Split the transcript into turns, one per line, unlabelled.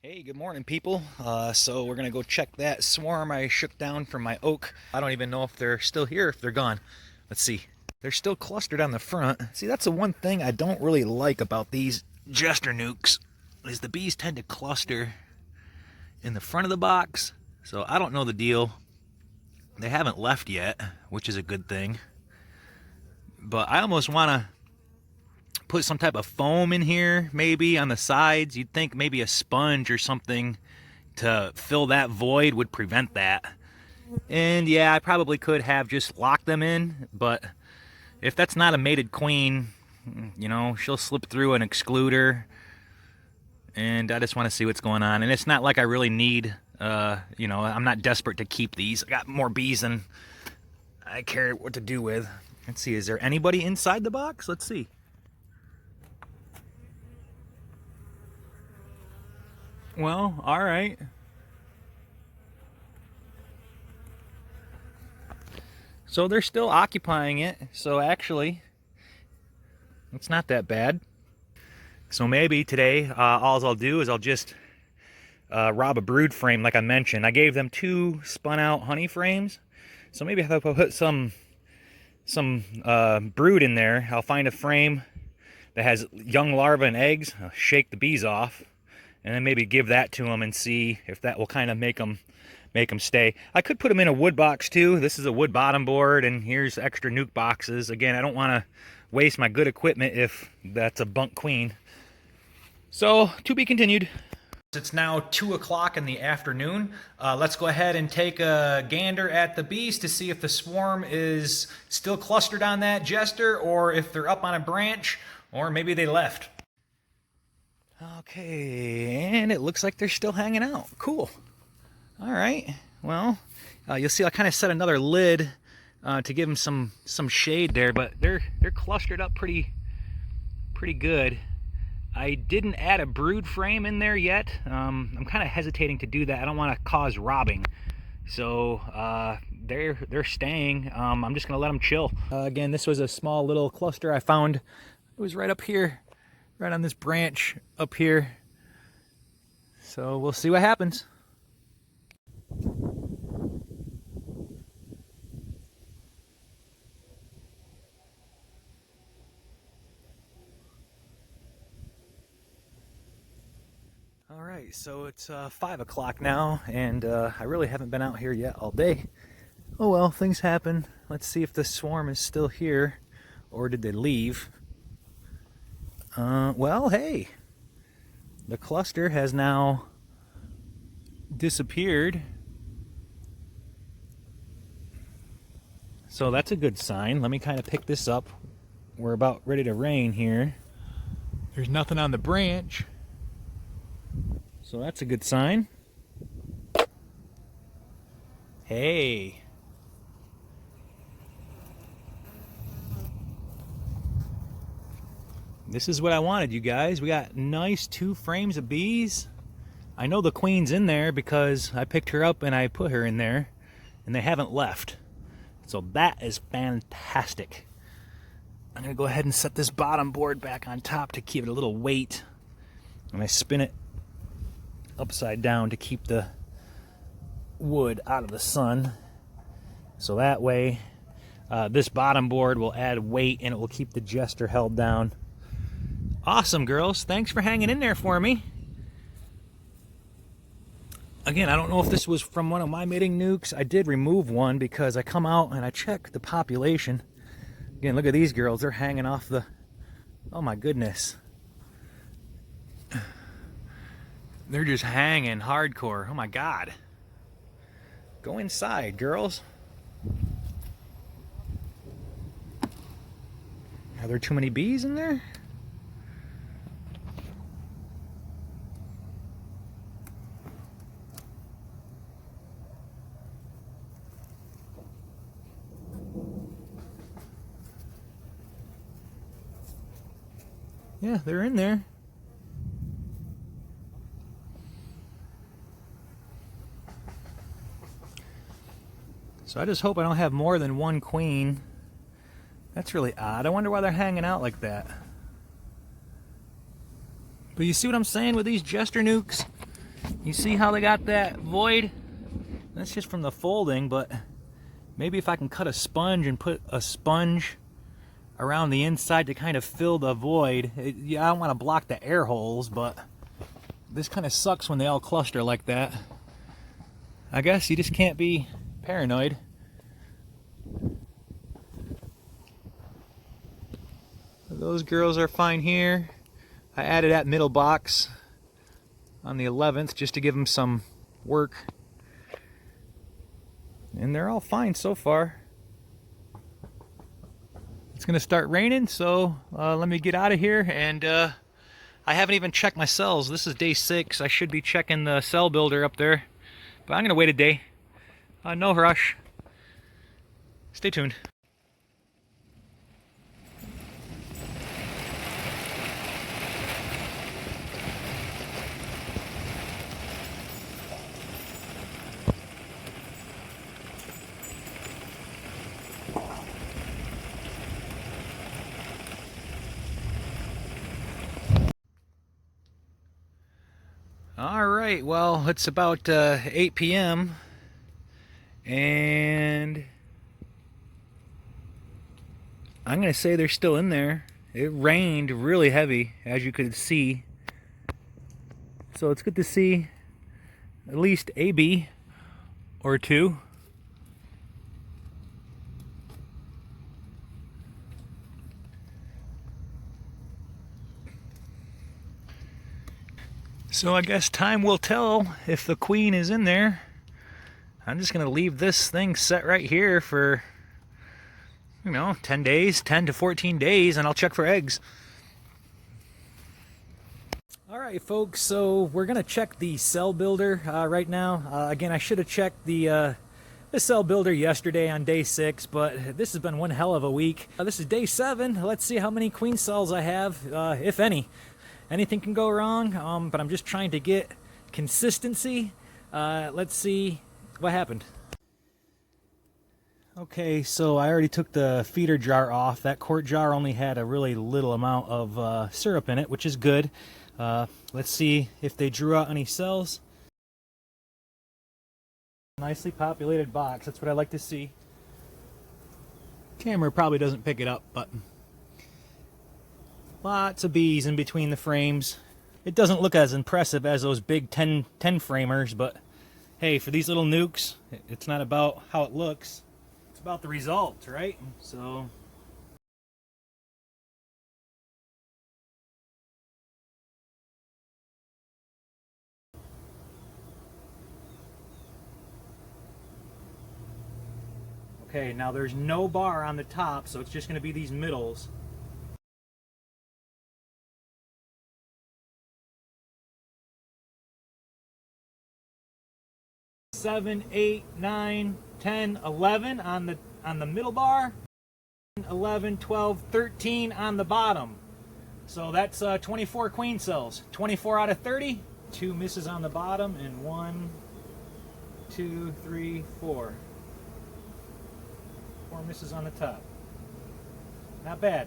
Hey, good morning, people. So we're gonna go check that swarm I shook down from my oak. I don't even know if they're still here, if they're gone. Let's see. They're still clustered on the front. See, that's the one thing I don't really like about these Jester nukes, is the bees tend to cluster in the front of the box. So I don't know the deal. They haven't left yet, which is a good thing. But I almost want to put some type of foam in here, maybe on the sides. You'd think maybe a sponge or something to fill that void would prevent that. And yeah, I probably could have just locked them in, but if that's not a mated queen, you know, she'll slip through an excluder, and I just want to see what's going on. And it's not like I really need, you know, I'm not desperate to keep these. I got more bees than I care what to do with. Let's see, is there anybody inside the box? Let's see. Well, all right. So they're still occupying it. So actually, it's not that bad. So maybe today, all I'll do is I'll just rob a brood frame, like I mentioned. I gave them 2 spun out honey frames. So maybe if I put some brood in there, I'll find a frame that has young larvae and eggs. I'll shake the bees off, and then maybe give that to them and see if that will kind of make them stay. I could put them in a wood box too. This is a wood bottom board, and here's extra nuke boxes. Again, I don't want to waste my good equipment if that's a bunk queen. So, to be continued. It's now 2 o'clock in the afternoon. Let's go ahead and take a gander at the bees to see if the swarm is still clustered on that jester, or if they're up on a branch, or maybe they left. Okay, and it looks like they're still hanging out. Cool. All right. Well, you'll see I kind of set another lid to give them some shade there, but they're clustered up pretty good. I didn't add a brood frame in there yet. I'm kind of hesitating to do that. I don't want to cause robbing. So they're staying. I'm just gonna let them chill. Again, this was a small little cluster I found. It was right up here, right on this branch up here. So we'll see what happens. All right, so it's 5 o'clock now, and I really haven't been out here yet all day. Oh well, things happen. Let's see if the swarm is still here, or did they leave? Well, hey, the cluster has now disappeared. So that's a good sign. Let me kind of pick this up. We're about ready to rain here. There's nothing on the branch. So that's a good sign. Hey. This is what I wanted, you guys. We got nice 2 frames of bees. I know the queen's in there because I picked her up and I put her in there, and they haven't left. So that is fantastic. I'm gonna go ahead and set this bottom board back on top to keep it a little weight. And I spin it upside down to keep the wood out of the sun. So that way, this bottom board will add weight and it will keep the jester held down. Awesome, girls. Thanks for hanging in there for me. Again, I don't know if this was from one of my mating nukes. I did remove one because I come out and I check the population. Again, look at these girls. They're hanging off the... Oh my goodness. They're just hanging hardcore. Oh my God. Go inside, girls. Are there too many bees in there? Yeah, they're in there. So I just hope I don't have more than 1 queen. That's really odd. I wonder why they're hanging out like that. But you see what I'm saying with these jester nukes? You see how they got that void? That's just from the folding, but maybe if I can cut a sponge and put a sponge around the inside to kind of fill the void. Yeah, I don't want to block the air holes, but this kind of sucks when they all cluster like that. I guess you just can't be paranoid. Those girls are fine here. I added that middle box on the 11th just to give them some work. And they're all fine so far. It's gonna start raining, so let me get out of here. And I haven't even checked my cells. This is day 6. I should be checking the cell builder up there, but I'm gonna wait a day. No rush. Stay tuned. All right, well, it's about 8 p.m. and I'm gonna say they're still in there. It rained really heavy, as you could see, so it's good to see at least a bee or two. So I guess time will tell if the queen is in there. I'm just gonna leave this thing set right here for, 10 days, 10 to 14 days, and I'll check for eggs. All right, folks, so we're gonna check the cell builder right now. Again, I should have checked the cell builder yesterday on day 6, but this has been one hell of a week. This is day 7. Let's see how many queen cells I have, if any. Anything can go wrong, but I'm just trying to get consistency. Let's see what happened. Okay, so I already took the feeder jar off. That quart jar only had a really little amount of syrup in it, which is good. Let's see if they drew out any cells. Nicely populated box, that's what I like to see. Camera probably doesn't pick it up, but lots of bees in between the frames. It doesn't look as impressive as those big 10 framers, but hey, for these little nukes, it's not about how it looks. It's about the results, right? So okay, now there's no bar on the top, so it's just going to be these middles. 7, 8, 9, 10, 11 on the middle bar, 11, 12, 13 on the bottom. So that's 24 queen cells. 24 out of 30. 2 misses on the bottom, and 1, 2, 3, 4. 4 misses on the top. Not bad.